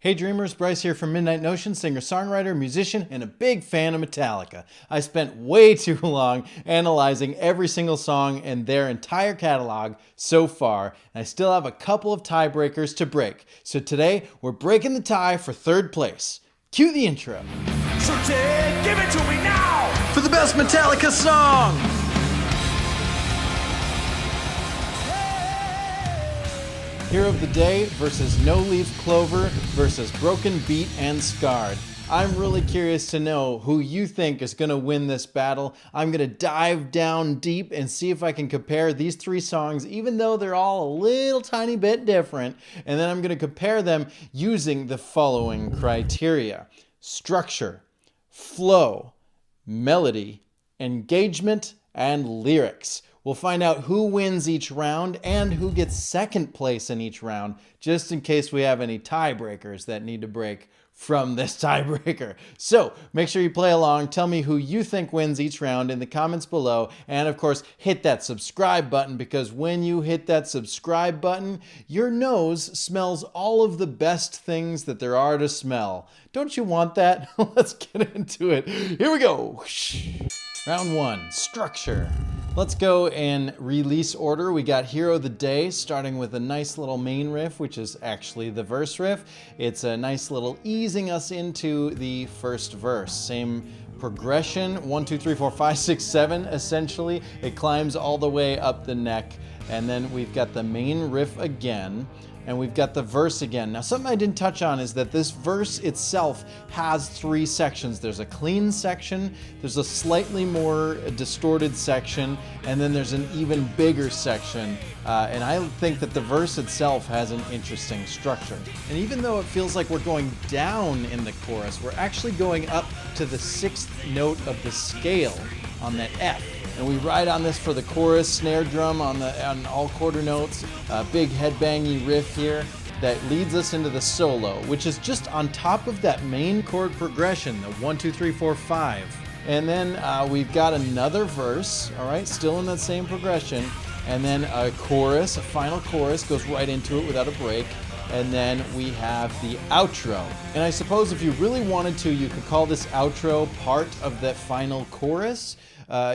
Hey dreamers, Bryce here from Midnight Notion, singer, songwriter, musician, and a big fan of Metallica. I spent way too long analyzing every single song and their entire catalog so far, and I still have a couple of tiebreakers to break. So today, we're breaking the tie for third place. Cue the intro. So Ted, give it to me now! For the best Metallica song! Hero of the Day versus No Leaf Clover versus Broken Beat and Scarred. I'm really curious to know who you think is going to win this battle. I'm going to dive down deep and see if I can compare these three songs, even though they're all a little tiny bit different. And then I'm going to compare them using the following criteria: structure, flow, melody, engagement, and lyrics. We'll find out who wins each round and who gets second place in each round, just in case we have any tiebreakers that need to break from this tiebreaker. So make sure you play along. Tell me who you think wins each round in the comments below. And of course, hit that subscribe button, because when you hit that subscribe button, your nose smells all of the best things that there are to smell. Don't you want that? Let's get into it. Here we go. Round one, structure. Let's go in release order. We got Hero of the Day, starting with a nice little main riff, which is actually the verse riff. It's a nice little easing us into the first verse. Same progression, 1, 2, 3, 4, 5, 6, 7, essentially. It climbs all the way up the neck. And then we've got the main riff again. And we've got the verse again. Now, something I didn't touch on is that this verse itself has three sections. There's a clean section, there's a slightly more distorted section, and then there's an even bigger section. And I think that the verse itself has an interesting structure. And even though it feels like we're going down in the chorus, we're actually going up to the sixth note of the scale on that F. And we ride on this for the chorus, snare drum on all quarter notes, big headbanging riff here that leads us into the solo, which is just on top of that main chord progression, the 1, 2, 3, 4, 5. And then we've got another verse, all right, still in that same progression, and then a chorus, a final chorus, goes right into it without a break. And then we have the outro. And I suppose if you really wanted to, you could call this outro part of that final chorus.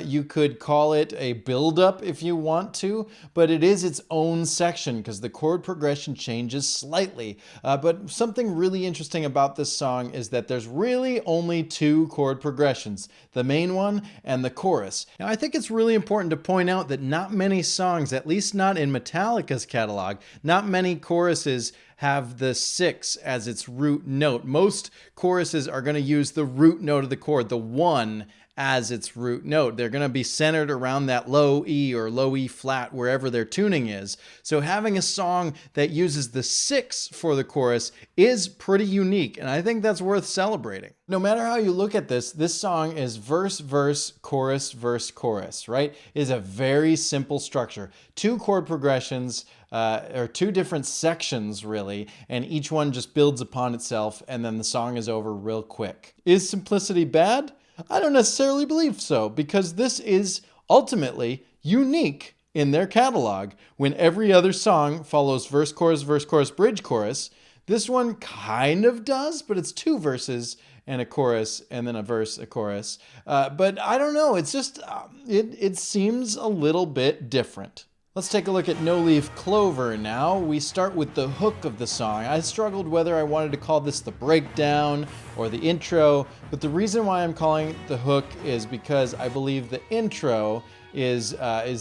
You could call it a build-up if you want to, but it is its own section because the chord progression changes slightly. But something really interesting about this song is that there's really only two chord progressions, the main one and the chorus. Now, I think it's really important to point out that not many songs, at least not in Metallica's catalog, not many choruses have the 6 as its root note. Most choruses are going to use the root note of the chord, the 1, as its root note. They're going to be centered around that low E or low E flat, wherever their tuning is. So having a song that uses the 6 for the chorus is pretty unique, and I think that's worth celebrating. No matter how you look at this, this song is verse, verse, chorus, verse, chorus, right? It is a very simple structure. Two chord progressions, or two different sections, really, and each one just builds upon itself, and then the song is over real quick. Is simplicity bad? I don't necessarily believe so, because this is ultimately unique in their catalog. When every other song follows verse, chorus, bridge, chorus, this one kind of does, but it's two verses and a chorus, and then a verse, a chorus. But I don't know, it's just, it seems a little bit different. Let's take a look at No Leaf Clover now. We start with the hook of the song. I struggled whether I wanted to call this the breakdown or the intro, but the reason why I'm calling it the hook is because I believe the intro is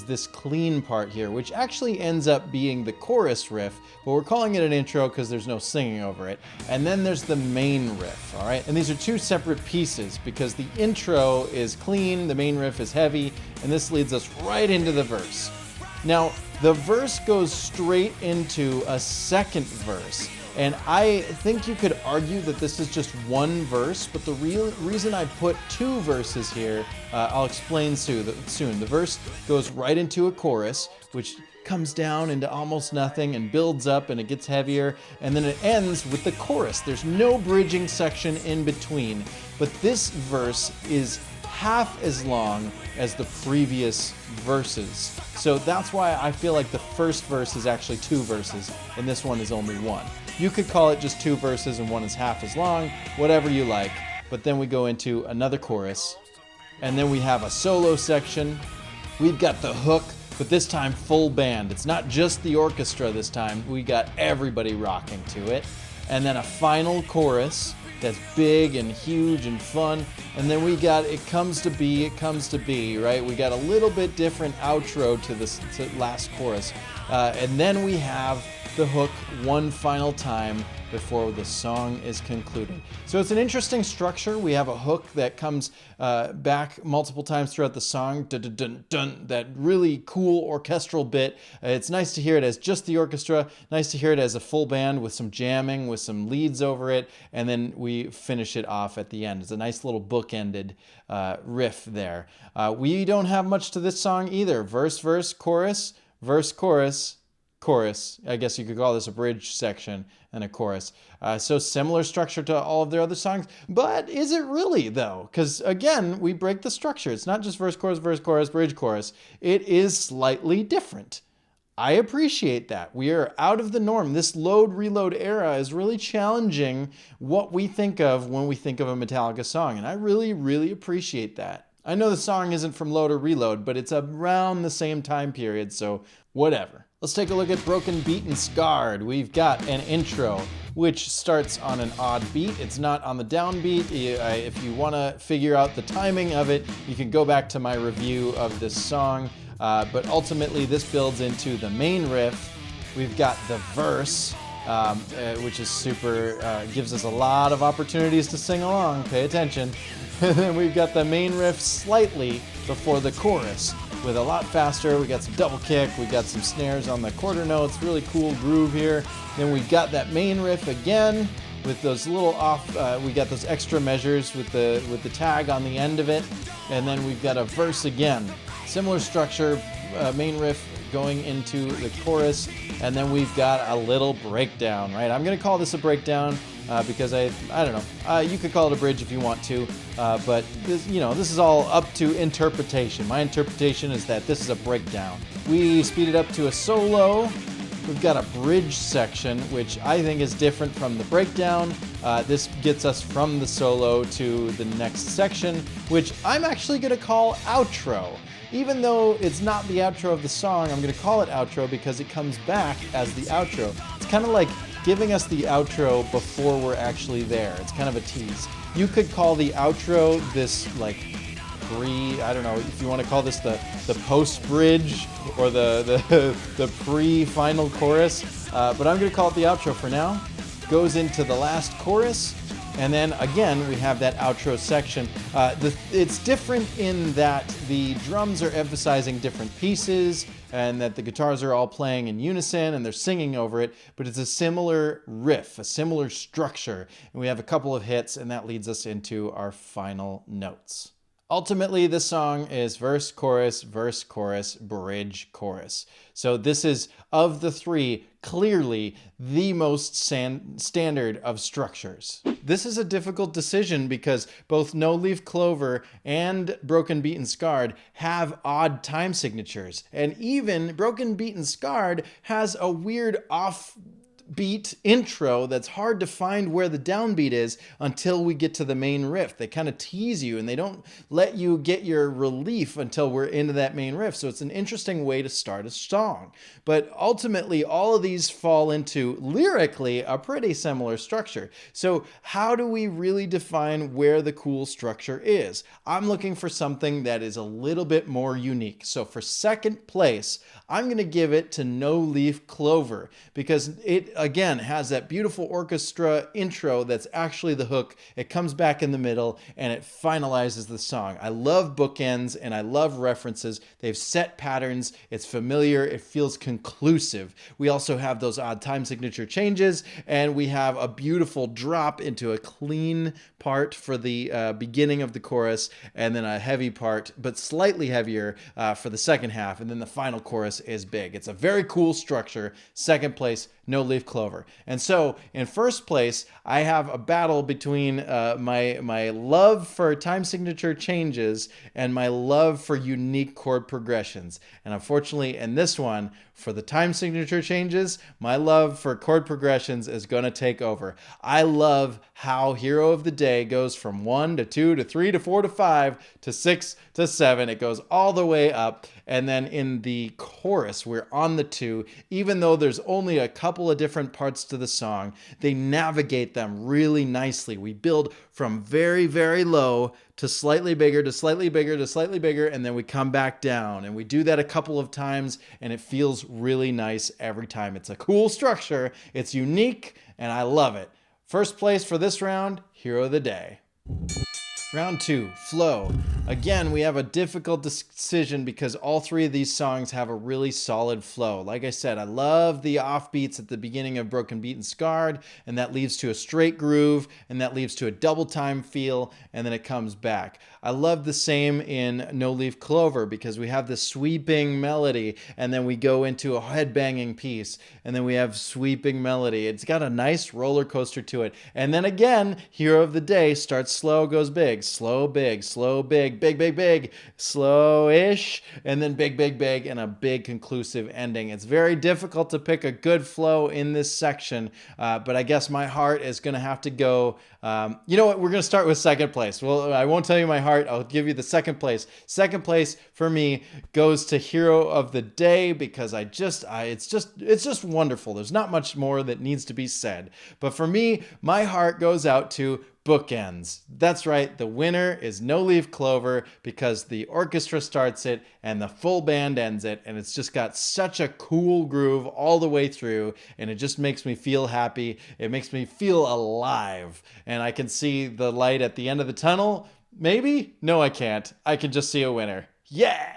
this clean part here, which actually ends up being the chorus riff, but we're calling it an intro because there's no singing over it. And then there's the main riff, all right? And these are two separate pieces because the intro is clean, the main riff is heavy, and this leads us right into the verse. Now, the verse goes straight into a second verse, and I think you could argue that this is just one verse, but the real reason I put two verses here, I'll explain soon. The verse goes right into a chorus, which comes down into almost nothing and builds up, and it gets heavier, and then it ends with the chorus. There's no bridging section in between, but this verse is half as long as the previous verses. So that's why I feel like the first verse is actually two verses and this one is only one. You could call it just 2 verses and one is half as long, whatever you like. But then we go into another chorus, and then we have a solo section. We've got the hook, but this time full band. It's not just the orchestra this time. We got everybody rocking to it. And then a final chorus that's big and huge and fun. And then we got It Comes to Be, It Comes to Be, right? We got a little bit different outro to this last chorus. And then we have the hook one final time before the song is concluded. So it's an interesting structure. We have a hook that comes back multiple times throughout the song, dun, dun, dun, dun, that really cool orchestral bit. It's nice to hear it as just the orchestra, nice to hear it as a full band with some jamming, with some leads over it, and then we finish it off at the end. It's a nice little bookended riff there. We don't have much to this song either. Verse, verse, chorus, verse, chorus, chorus. I guess you could call this a bridge section and a chorus. So similar structure to all of their other songs, but is it really though? Because again, we break the structure. It's not just verse, chorus, bridge, chorus. It is slightly different. I appreciate that. We are out of the norm. This load reload era is really challenging what we think of when we think of a Metallica song, and I really, really appreciate that. I know the song isn't from Load or Reload, but it's around the same time period, so whatever. Let's take a look at Broken Beat and Scarred. We've got an intro, which starts on an odd beat. It's not on the downbeat. If you want to figure out the timing of it, you can go back to my review of this song. But ultimately, this builds into the main riff. We've got the verse, which is super, gives us a lot of opportunities to sing along. Pay attention. And then we've got the main riff slightly before the chorus with a lot faster. We got some double kick. We got some snares on the quarter notes. Really cool groove here. Then we've got that main riff again with those little off. We got those extra measures with the tag on the end of it. And then we've got a verse again. Similar structure, main riff going into the chorus, and then we've got a little breakdown, right? I'm gonna call this a breakdown because I don't know. You could call it a bridge if you want to, but this is all up to interpretation. My interpretation is that this is a breakdown. We speed it up to a solo. We've got a bridge section, which I think is different from the breakdown. This gets us from the solo to the next section, which I'm actually gonna call outro. Even though it's not the outro of the song, I'm going to call it outro because it comes back as the outro. It's kind of like giving us the outro before we're actually there. It's kind of a tease. You could call the outro this like I don't know if you want to call this the post-bridge or the pre-final chorus, but I'm going to call it the outro for now. Goes into the last chorus. And then again, we have that outro section. It's different in that the drums are emphasizing different pieces and that the guitars are all playing in unison and they're singing over it, but it's a similar riff, a similar structure. And we have a couple of hits, and that leads us into our final notes. Ultimately, this song is verse, chorus, bridge, chorus. So this is, of the three, clearly the most standard of structures. This is a difficult decision because both No Leaf Clover and Broken Beat and Scarred have odd time signatures. And even Broken Beat and Scarred has a weird offbeat intro that's hard to find where the downbeat is until we get to the main riff. They kind of tease you and they don't let you get your relief until we're into that main riff. So it's an interesting way to start a song. But ultimately, all of these fall into, lyrically, a pretty similar structure. So how do we really define where the cool structure is? I'm looking for something that is a little bit more unique. So for second place, I'm going to give it to No Leaf Clover because it, again, has that beautiful orchestra intro that's actually the hook. It comes back in the middle and it finalizes the song. I love bookends and I love references. They've set patterns. It's familiar. It feels conclusive. We also have those odd time signature changes, and we have a beautiful drop into a clean part for the beginning of the chorus, and then a heavy part, but slightly heavier for the second half, and then the final chorus is big. It's a very cool structure. Second place, No Leaf Clover. And so in first place, I have a battle between my love for time signature changes and my love for unique chord progressions. And unfortunately, in this one, for the time signature changes, my love for chord progressions is going to take over. I love how Hero of the Day goes from 1 to 2 to 3 to 4 to 5 to 6 to 7. It goes all the way up. And then in the chorus, we're on the 2. Even though there's only a couple of different parts to the song, they navigate them really nicely. We build from very, very low to slightly bigger, to slightly bigger, to slightly bigger, and then we come back down. And we do that a couple of times, and it feels really nice every time. It's a cool structure, it's unique, and I love it. First place for this round, Hero of the Day. Round 2, Flow. Again, we have a difficult decision because all three of these songs have a really solid flow. Like I said, I love the offbeats at the beginning of Broken Beat and Scarred, and that leads to a straight groove, and that leads to a double time feel, and then it comes back. I love the same in No Leaf Clover because we have this sweeping melody, and then we go into a headbanging piece, and then we have sweeping melody. It's got a nice roller coaster to it. And then again, Hero of the Day starts slow, goes big, slow, big, slow, big, big, big, big, slow-ish, and then big, big, big, and a big conclusive ending. It's very difficult to pick a good flow in this section, but I guess my heart is going to have to go. You know what? We're going to start with second place. Well, I won't tell you my heart. I'll give you the second place. Second place for me goes to Hero of the Day because it's just wonderful. There's not much more that needs to be said. But for me, my heart goes out to Bookends. That's right, the winner is No Leaf Clover because the orchestra starts it and the full band ends it, and it's just got such a cool groove all the way through, and it just makes me feel happy. It makes me feel alive, and I can see the light at the end of the tunnel. Maybe? No, I can't. I can just see a winner. Yeah!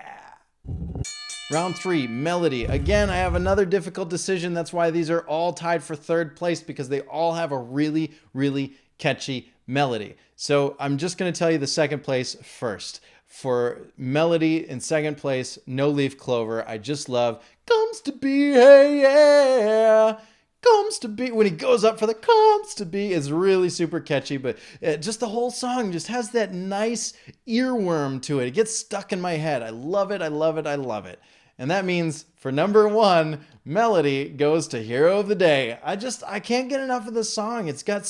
Round 3, Melody. Again, I have another difficult decision. That's why these are all tied for third place because they all have a really, really catchy melody. So I'm just going to tell you the second place first. For Melody in second place, No Leaf Clover. I just love Comes to Be, hey yeah, Comes to Be. When he goes up for the Comes to Be, it's really super catchy, but just the whole song just has that nice earworm to it. It gets stuck in my head. I love it, I love it, I love it. And that means for number 1, Melody goes to Hero of the Day. I can't get enough of this song. It's got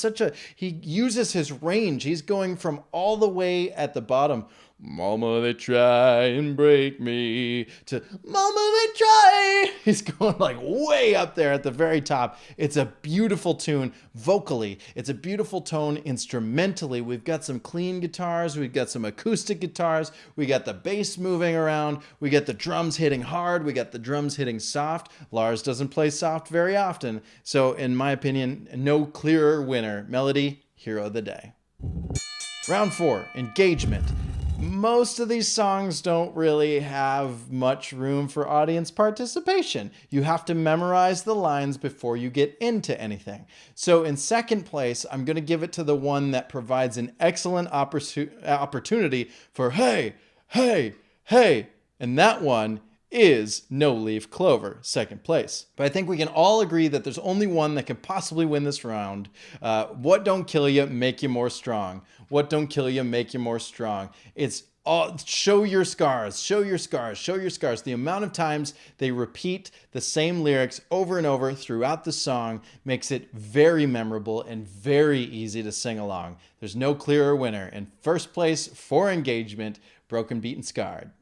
he uses his range. He's going from all the way at the bottom, Mama, they try and break me, to Mama, they try. He's going like way up there at the very top. It's a beautiful tune vocally. It's a beautiful tone instrumentally. We've got some clean guitars. We've got some acoustic guitars. We got the bass moving around. We got the drums hitting hard. We got the drums hitting soft. Lars doesn't play soft very often. So in my opinion, no clearer winner. Melody, Hero of the Day. Round 4, Engagement. Most of these songs don't really have much room for audience participation. You have to memorize the lines before you get into anything. So in second place, I'm going to give it to the one that provides an excellent opportunity for hey, hey, hey. And that one is No Leaf Clover, second place. But I think we can all agree that there's only one that can possibly win this round. What don't kill you, make you more strong. What don't kill you, make you more strong. It's all, show your scars, show your scars, show your scars. The amount of times they repeat the same lyrics over and over throughout the song makes it very memorable and very easy to sing along. There's no clearer winner. In first place for Engagement, Broken Beat and Scarred.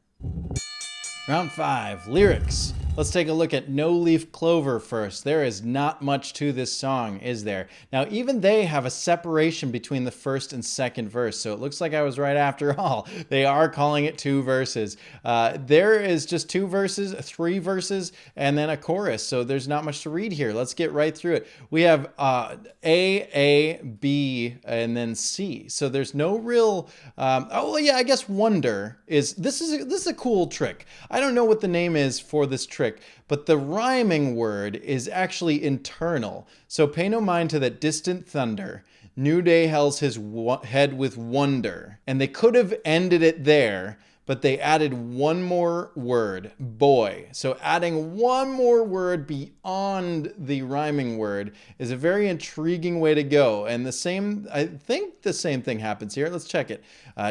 Round 5, Lyrics. Let's take a look at No Leaf Clover first. There is not much to this song, is there? Now, even they have a separation between the first and second verse, so it looks like I was right after all. They are calling it 2 verses. There is just 2 verses, 3 verses, and then a chorus, so there's not much to read here. Let's get right through it. We have A, B, and then C. So there's no real... I guess Wonder is... This is a cool trick. I don't know what the name is for this trick, but the rhyming word is actually internal. So pay no mind to that distant thunder. New Day held his head with wonder. And they could have ended it there, but they added one more word, boy. So adding one more word beyond the rhyming word is a very intriguing way to go. And I think the same thing happens here. Let's check it.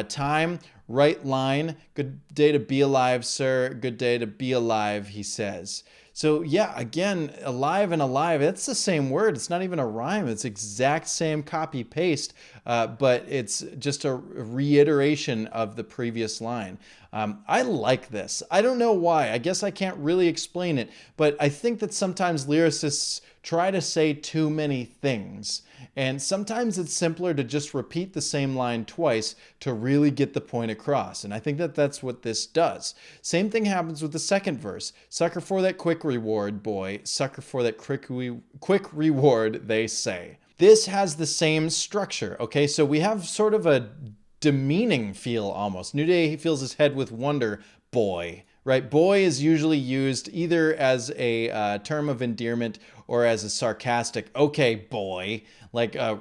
Time, right line. Good day to be alive, sir. Good day to be alive, he says. So yeah, again, alive and alive, it's the same word. It's not even a rhyme. It's exact same copy paste, but it's just a reiteration of the previous line. I like this. I don't know why. I guess I can't really explain it, but I think that sometimes lyricists try to say too many things. And sometimes it's simpler to just repeat the same line twice to really get the point across. And I think that that's what this does. Same thing happens with the second verse. Sucker for that quick reward, boy. Sucker for that quick reward, they say. This has the same structure, okay? So we have sort of a demeaning feel almost. New Day fills his head with wonder, boy. Right? Boy is usually used either as a term of endearment or as a sarcastic, okay, boy, like a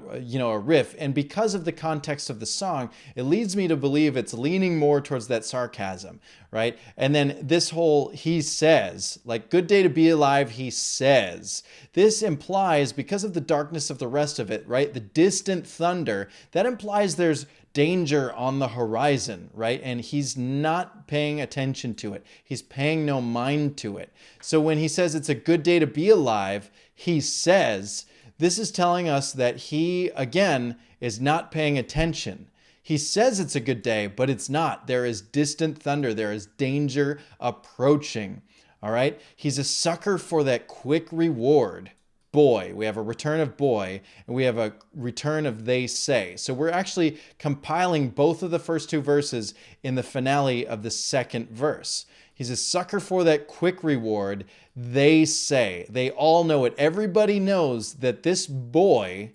riff. And because of the context of the song, it leads me to believe it's leaning more towards that sarcasm, right? And then this whole he says, like good day to be alive, he says. This implies, because of the darkness of the rest of it, right? The distant thunder, that implies there's danger on the horizon, right? And he's not paying attention to it. He's paying no mind to it. So when he says it's a good day to be alive, he says, this is telling us that he, again, is not paying attention. He says it's a good day, but it's not. There is distant thunder. There is danger approaching, all right? He's a sucker for that quick reward. Boy, we have a return of boy, and we have a return of they say. So we're actually compiling both of the first two verses in the finale of the second verse. He's a sucker for that quick reward, they say. They all know it. Everybody knows that this boy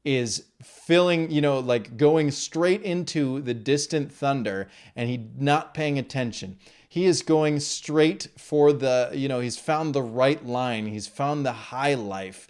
is filling, like going straight into the distant thunder, and he's not paying attention. He is going straight for the, he's found the right line. He's found the high life.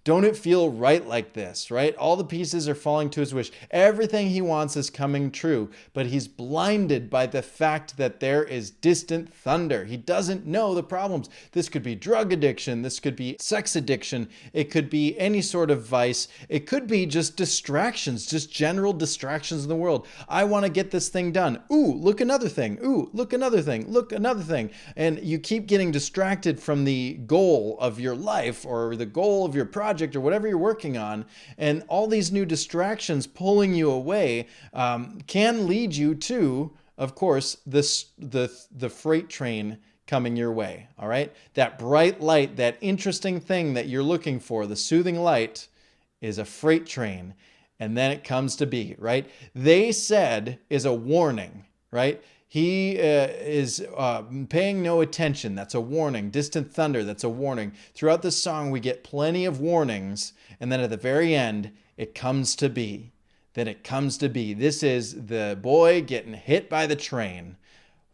Don't it feel right like this, right? All the pieces are falling to his wish. Everything he wants is coming true, but he's blinded by the fact that there is distant thunder. He doesn't know the problems. This could be drug addiction. This could be sex addiction. It could be any sort of vice. It could be just distractions, just general distractions in the world. I want to get this thing done. Ooh, look another thing. Ooh, look another thing. Look another thing. And you keep getting distracted from the goal of your life or the goal of your project or whatever you're working on, and all these new distractions pulling you away can lead you to, of course, the freight train coming your way. All right, that bright light, that interesting thing that you're looking for, the soothing light, is a freight train, and then it comes to be. Right? They said is a warning. Right? He is paying no attention. That's a warning. Distant thunder, that's a warning. Throughout the song, we get plenty of warnings. And then at the very end, it comes to be. Then it comes to be. This is the boy getting hit by the train.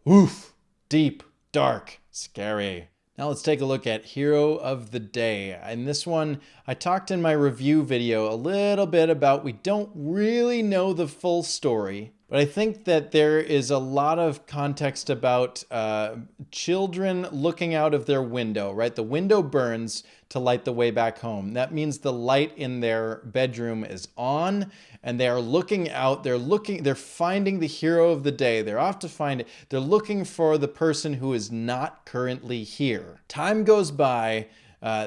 Oof. Deep, dark, scary. Now let's take a look at Hero of the Day. In this one, I talked in my review video a little bit about we don't really know the full story. But I think that there is a lot of context about children looking out of their window, right? The window burns to light the way back home. That means the light in their bedroom is on, and they are looking out. They're finding the hero of the day. They're off to find it. They're looking for the person who is not currently here. Time goes by.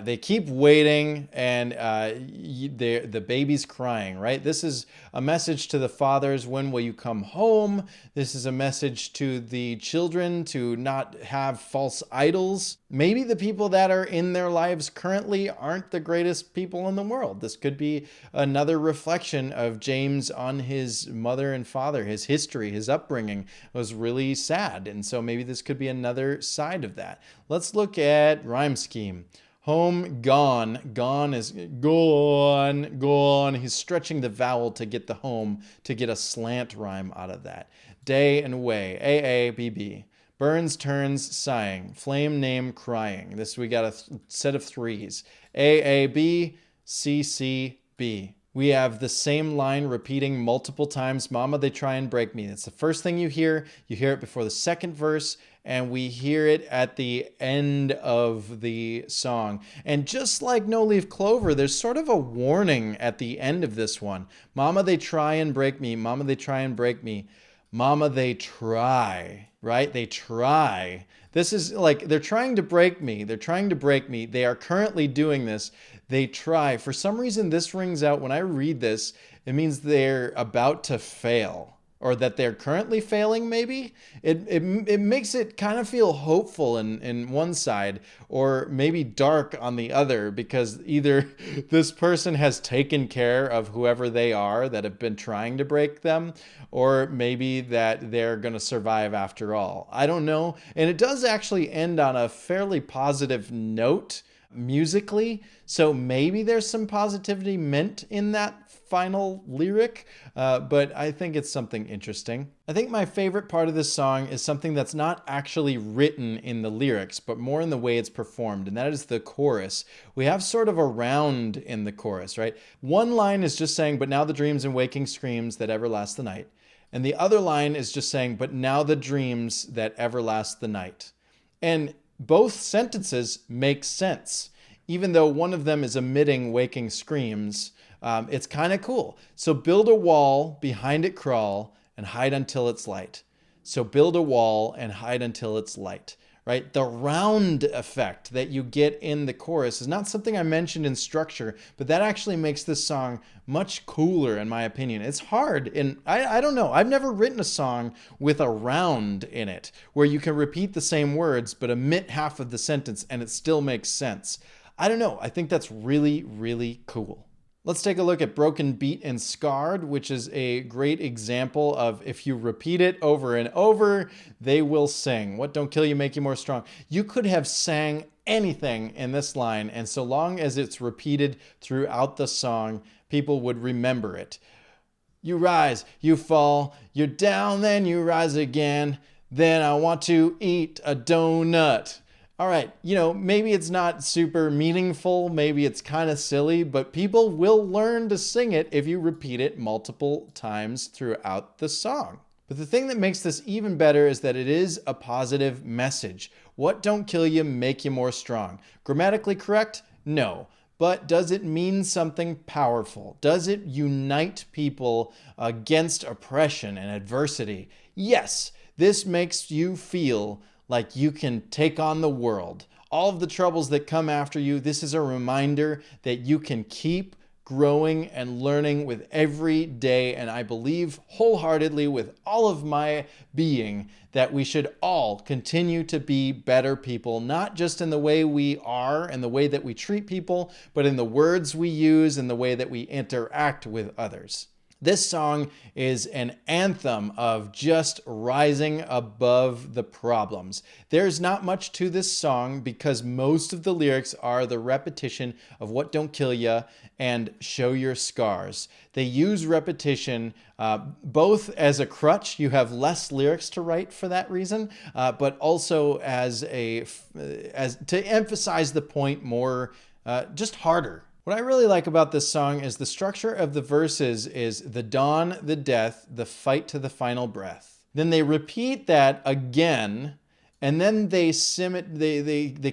They keep waiting, and the baby's crying, right? This is a message to the fathers, when will you come home? This is a message to the children to not have false idols. Maybe the people that are in their lives currently aren't the greatest people in the world. This could be another reflection of James on his mother and father. His history, his upbringing was really sad, and so maybe this could be another side of that. Let's look at rhyme scheme. Home, gone. Gone is gone, gone. He's stretching the vowel to get the home, to get a slant rhyme out of that. Day and way. A-A-B-B. Burns, turns, sighing. Flame, name, crying. We got a set of threes. A-A-B, C-C-B. We have the same line repeating multiple times. Mama, they try and break me. That's the first thing you hear. You hear it before the second verse, and we hear it at the end of the song. And just like No Leaf Clover, there's sort of a warning at the end of this one. Mama, they try and break me. Mama, they try and break me. Mama, they try. right? They try. This is like they're trying to break me. They're trying to break me. They are currently doing this. They try. For some reason, this rings out when I read this. It means they're about to fail, or that they're currently failing, maybe. It makes it kind of feel hopeful in one side, or maybe dark on the other, because either this person has taken care of whoever they are that have been trying to break them, or maybe that they're going to survive after all. I don't know. And it does actually end on a fairly positive note musically, so maybe there's some positivity meant in that final lyric, but I think it's something interesting. I think my favorite part of this song is something that's not actually written in the lyrics, but more in the way it's performed, and that is the chorus. We have sort of a round in the chorus, right? One line is just saying, "But now the dreams and waking screams that ever last the night." And the other line is just saying, "But now the dreams that ever last the night." And both sentences make sense, even though one of them is emitting waking screams. It's kind of cool. So build a wall, behind it crawl, and hide until it's light. So build a wall and hide until it's light, right? The round effect that you get in the chorus is not something I mentioned in structure, but that actually makes this song much cooler in my opinion. It's hard, and I don't know. I've never written a song with a round in it where you can repeat the same words but omit half of the sentence and it still makes sense. I don't know. I think that's really, really cool. Let's take a look at Broken Beat and Scarred, which is a great example of if you repeat it over and over, they will sing. What don't kill you make you more strong. You could have sang anything in this line, and so long as it's repeated throughout the song, people would remember it. You rise, you fall, you're down, then you rise again. Then I want to eat a donut. All right, maybe it's not super meaningful, maybe it's kind of silly, but people will learn to sing it if you repeat it multiple times throughout the song. But the thing that makes this even better is that it is a positive message. What don't kill you make you more strong. Grammatically correct? No. But does it mean something powerful? Does it unite people against oppression and adversity? Yes. This makes you feel like you can take on the world. All of the troubles that come after you, this is a reminder that you can keep growing and learning with every day. And I believe wholeheartedly with all of my being that we should all continue to be better people, not just in the way we are and the way that we treat people, but in the words we use and the way that we interact with others. This song is an anthem of just rising above the problems. There's not much to this song because most of the lyrics are the repetition of what don't kill ya and show your scars. They use repetition both as a crutch. You have less lyrics to write for that reason, but also as to emphasize the point more, just harder. What I really like about this song is the structure of the verses is the dawn, the death, the fight to the final breath. Then they repeat that again, and then they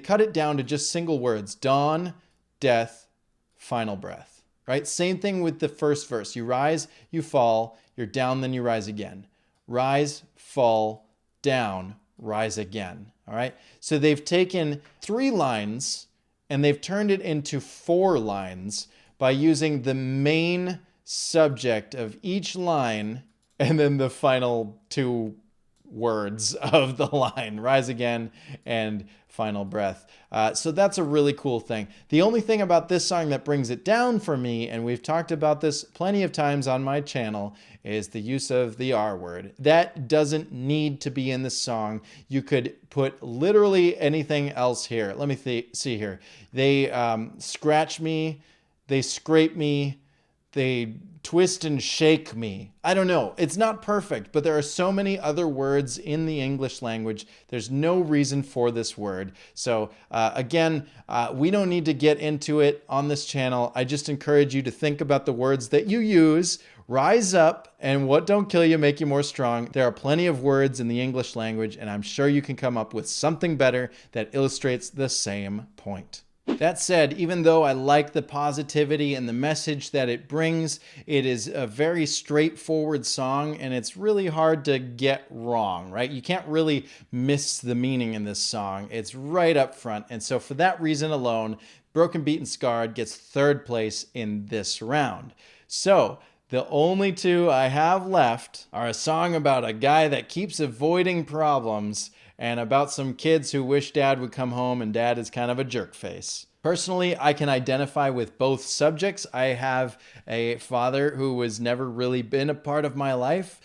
cut it down to just single words: dawn, death, final breath. Right? Same thing with the first verse. You rise, you fall, you're down, then you rise again. Rise, fall, down, rise again. All right? So they've taken 3 lines and they've turned it into 4 lines by using the main subject of each line and then the final 2 words of the line, rise again and final breath. So that's a really cool thing. The only thing about this song that brings it down for me, and we've talked about this plenty of times on my channel, is the use of the R word. That doesn't need to be in the song. You could put literally anything else here. Let me see here. They scratch me, they scrape me, they twist and shake me. I don't know. It's not perfect, but there are so many other words in the English language. There's no reason for this word. So again, we don't need to get into it on this channel. I just encourage you to think about the words that you use. Rise up, and what don't kill you make you more strong. There are plenty of words in the English language, and I'm sure you can come up with something better that illustrates the same point. That said, even though I like the positivity and the message that it brings, it is a very straightforward song and it's really hard to get wrong, right? You can't really miss the meaning in this song. It's right up front. And so for that reason alone, Broken Beat and Scarred gets third place in this round. So the only two I have left are a song about a guy that keeps avoiding problems and about some kids who wish dad would come home and dad is kind of a jerk face. Personally, I can identify with both subjects. I have a father who has never really been a part of my life,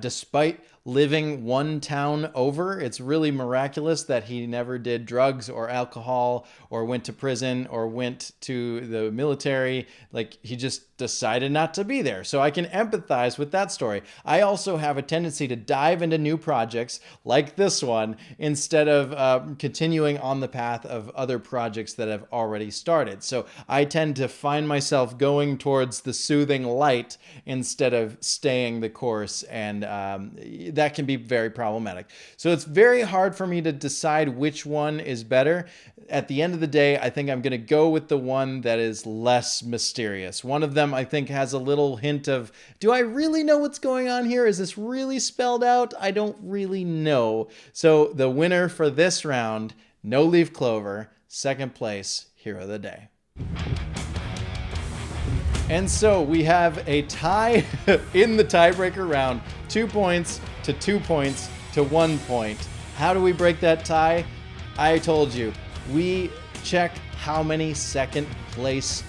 despite living one town over. It's really miraculous that he never did drugs or alcohol or went to prison or went to the military. Like, he just decided not to be there. So I can empathize with that story. I also have a tendency to dive into new projects like this one instead of continuing on the path of other projects that have already started. So I tend to find myself going towards the soothing light instead of staying the course, and that can be very problematic. So it's very hard for me to decide which one is better. At the end of the day, I think I'm going to go with the one that is less mysterious. One of them, I think, has a little hint of, do I really know what's going on here? Is this really spelled out? I don't really know. So the winner for this round, No Leaf Clover. Second place, Hero of the Day. And so we have a tie in the tiebreaker round. 2 points to 2 points to 1 point. How do we break that tie? I told you, we check how many second place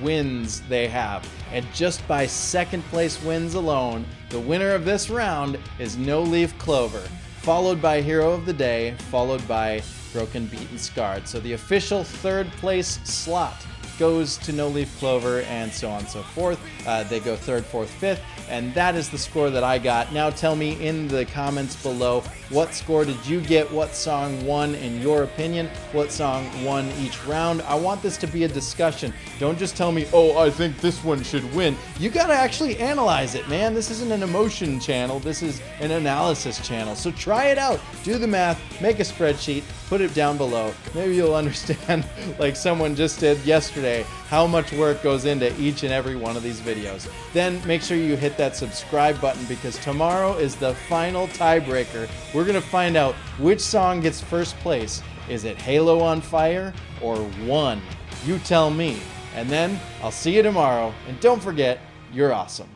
wins they have. And just by second place wins alone, the winner of this round is No Leaf Clover, followed by Hero of the Day, followed by Broken Beat and Scarred. So the official third place slot goes to No Leaf Clover, and so on and so forth. They go third, fourth, fifth, and that is the score that I got. Now tell me in the comments below, what score did you get? What song won in your opinion? What song won each round? I want this to be a discussion. Don't just tell me, oh, I think this one should win. You gotta actually analyze it, man. This isn't an emotion channel. This is an analysis channel. So try it out. Do the math, make a spreadsheet, put it down below. Maybe you'll understand, like someone just did yesterday, how much work goes into each and every one of these videos. Then make sure you hit that subscribe button, because tomorrow is the final tiebreaker. We're gonna find out which song gets first place. Is it Halo on Fire or One? You tell me. And then I'll see you tomorrow. And don't forget, you're awesome.